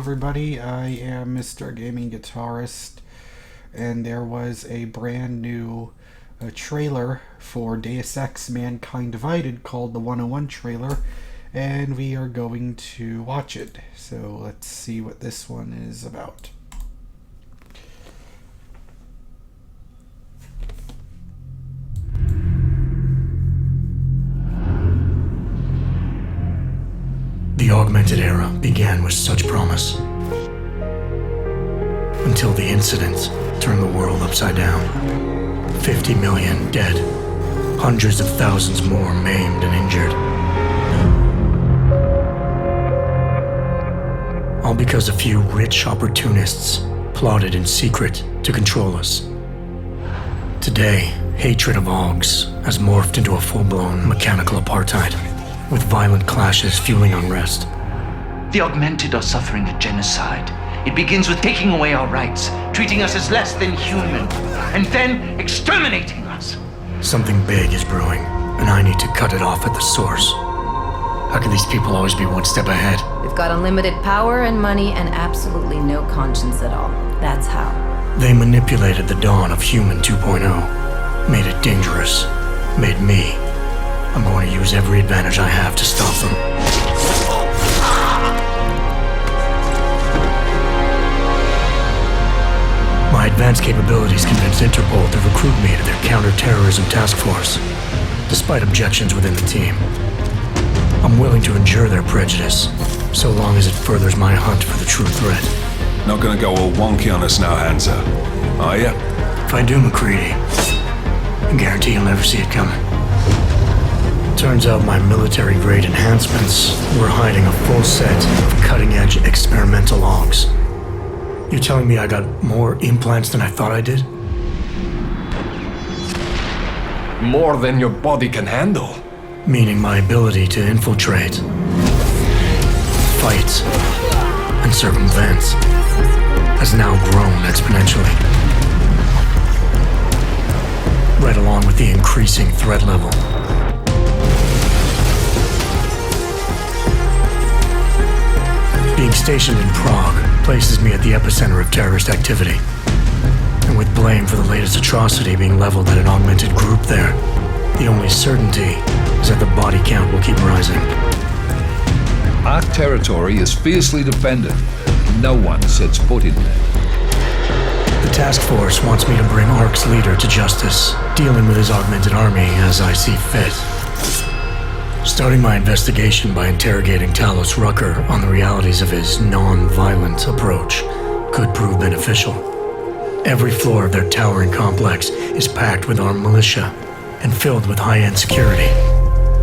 everybody. I am MrGamingGuitarist, and there was a brand new trailer for Deus Ex Mankind Divided called the 101 trailer, and we are going to watch it. So let's see what this one is about. The augmented era began with such promise, until the incident turned the world upside down. 50 million dead, hundreds of thousands more maimed and injured. All because a few rich opportunists plotted in secret to control us. Today, hatred of Augs has morphed into a full-blown mechanical apartheid, with violent clashes fueling unrest. The augmented are suffering a genocide. It begins with taking away our rights, treating us as less than human, and then exterminating us. Something big is brewing, and I need to cut it off at the source. How can these people always be one step ahead? We've got unlimited power and money and absolutely no conscience at all. That's how. They manipulated the dawn of Human 2.0, made it dangerous, made me. I'm going to use every advantage I have to stop them. My advanced capabilities convinced Interpol to recruit me to their counter-terrorism task force, despite objections within the team. I'm willing to endure their prejudice, so long as it furthers my hunt for the true threat. Not gonna go all wonky on us now, Hansa, are ya? If I do, McCready, I guarantee you'll never see it coming. Turns out my military-grade enhancements were hiding a full set of cutting-edge experimental logs. You're telling me I got more implants than I thought I did? More than your body can handle. Meaning my ability to infiltrate, fight, and circumvent has now grown exponentially. Right along with the increasing threat level. Being stationed in Prague places me at the epicenter of terrorist activity. And with blame for the latest atrocity being leveled at an augmented group there, the only certainty is that the body count will keep rising. Our territory is fiercely defended. No one sets foot in there. The task force wants me to bring ARC's leader to justice, dealing with his augmented army as I see fit. Starting my investigation by interrogating Talos Rucker on the realities of his non-violent approach could prove beneficial. Every floor of their towering complex is packed with armed militia and filled with high-end security.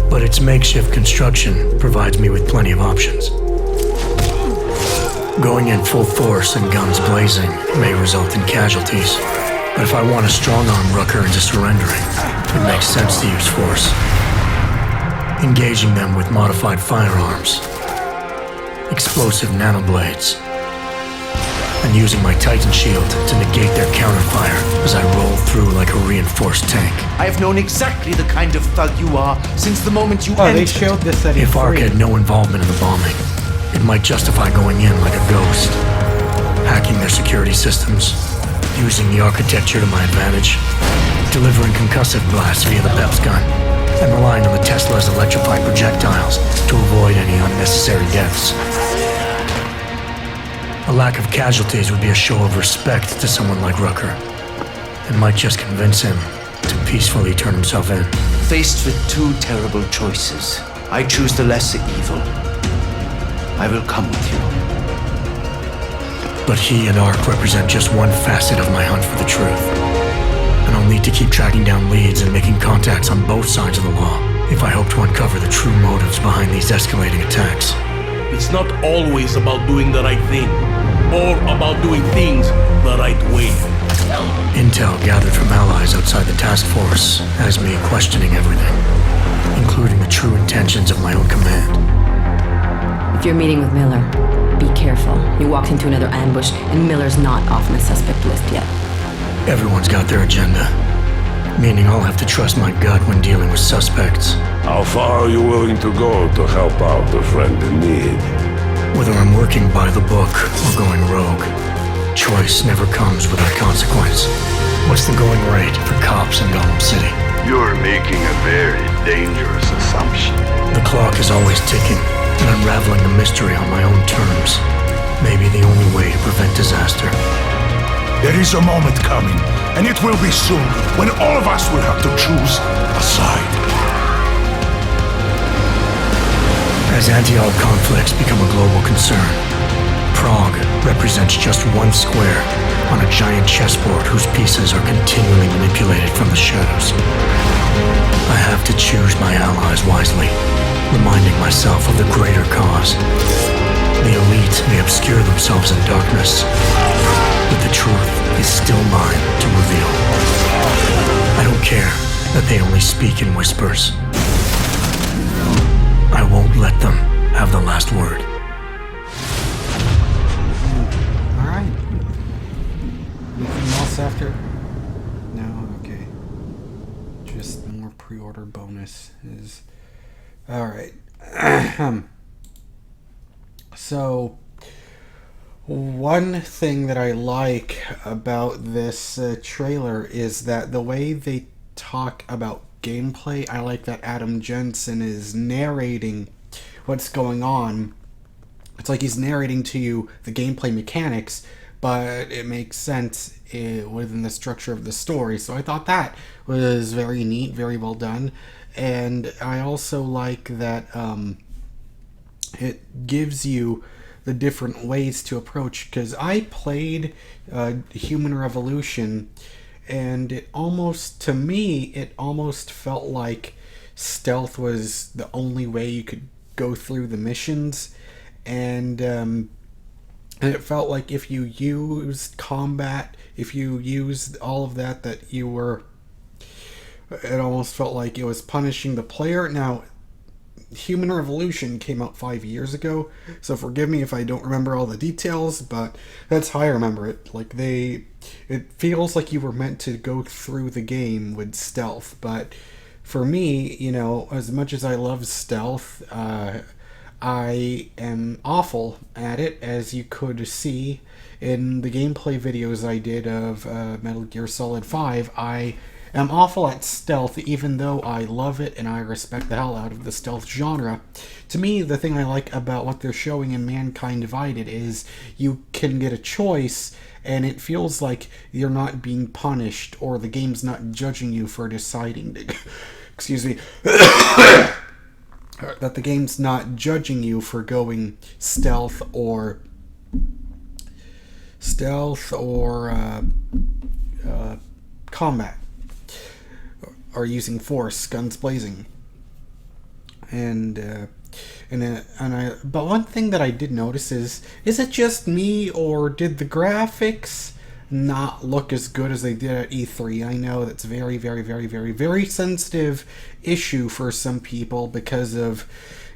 But its makeshift construction provides me with plenty of options. Going in full force and guns blazing may result in casualties. But if I want to strong-arm Rucker into surrendering, it makes sense to use force. Engaging them with modified firearms, explosive nanoblades, and using my Titan shield to negate their counterfire as I roll through like a reinforced tank. I have known exactly the kind of thug you are since the moment you entered. They showed this at If ARC E3. had no involvement in the bombing, it might justify going in like a ghost, hacking their security systems, using the architecture to my advantage, delivering concussive blasts via the PEPS gun, and relying on the Tesla's electrified projectiles to avoid any unnecessary deaths. A lack of casualties would be a show of respect to someone like Rucker, and might just convince him to peacefully turn himself in. Faced with two terrible choices, I choose the lesser evil. I will come with you. But he and ARC represent just one facet of my hunt for the truth. And I'll need to keep tracking down leads and making contacts on both sides of the law if I hope to uncover the true motives behind these escalating attacks. It's not always about doing the right thing, or about doing things the right way. Intel gathered from allies outside the task force has me questioning everything, including the true intentions of my own command. If you're meeting with Miller, be careful. You walked into another ambush, and Miller's not off the suspect list yet. Everyone's got their agenda, meaning I'll have to trust my gut when dealing with suspects. How far are you willing to go to help out a friend in need? Whether I'm working by the book or going rogue, choice never comes without consequence. What's the going rate for cops in Gotham City? You're making a very dangerous assumption. The clock is always ticking, and unraveling the mystery on my own terms may be the only way to prevent disaster. There is a moment coming, and it will be soon, when all of us will have to choose a side. As anti-all conflicts become a global concern, Prague represents just one square on a giant chessboard whose pieces are continually manipulated from the shadows. I have to choose my allies wisely, reminding myself of the greater cause. The elite may obscure themselves in darkness, but the truth is still mine to reveal. I don't care that they only speak in whispers. I won't let them have the last word. Alright. Anything else after? No? Okay. Just more pre-order bonuses. Alright. So, one thing that I like about this trailer is that the way they talk about gameplay, I like that Adam Jensen is narrating what's going on. It's like he's narrating to you the gameplay mechanics, but it makes sense within the structure of the story. So I thought that was very neat, very well done. And I also like that it gives you the different ways to approach, because I played Human Revolution, and it almost, to me, it almost felt like stealth was the only way you could go through the missions, and it felt like if you used combat, if you used all of that, that you were, it almost felt like it was punishing the player. Now, Human Revolution came out 5 years ago, so forgive me if I don't remember all the details, but that's how I remember it. Like, it feels like you were meant to go through the game with stealth, but for me, you know, as much as I love stealth, I am awful at it, as you could see in the gameplay videos I did of Metal Gear Solid 5. I am awful at stealth, even though I love it and I respect the hell out of the stealth genre. To me, the thing I like about what they're showing in Mankind Divided is you can get a choice, and it feels like you're not being punished, or the game's not judging you for deciding to... excuse me. That the game's not judging you for going stealth or combat, or using force, guns blazing. But one thing that I did notice is it just me, or did the graphics not look as good as they did at E3? I know that's very, very, very, very, very sensitive issue for some people because of,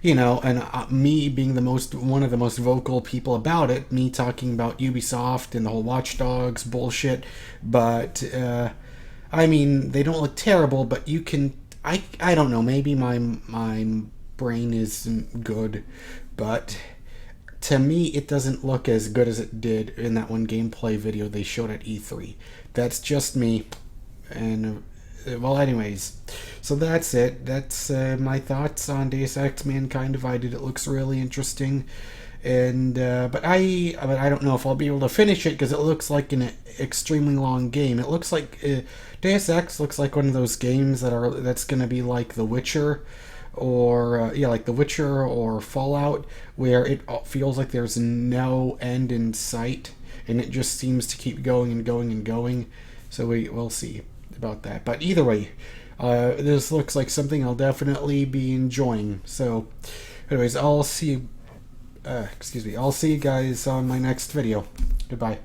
you know, and me being one of the most vocal people about it, me talking about Ubisoft and the whole Watch Dogs bullshit, but I mean, they don't look terrible, but you can, I don't know, maybe my brain isn't good, but to me, it doesn't look as good as it did in that one gameplay video they showed at E3. That's just me. And, well, anyways. So that's it. That's my thoughts on Deus Ex Mankind Divided. It looks really interesting. And, but I don't know if I'll be able to finish it, because it looks like an extremely long game. It looks like, Deus Ex looks like one of those games that's going to be like The Witcher, or like The Witcher or Fallout, where it feels like there's no end in sight, and it just seems to keep going and going and going. So we'll see about that. But either way, this looks like something I'll definitely be enjoying. So, anyways, I'll see you guys on my next video. Goodbye.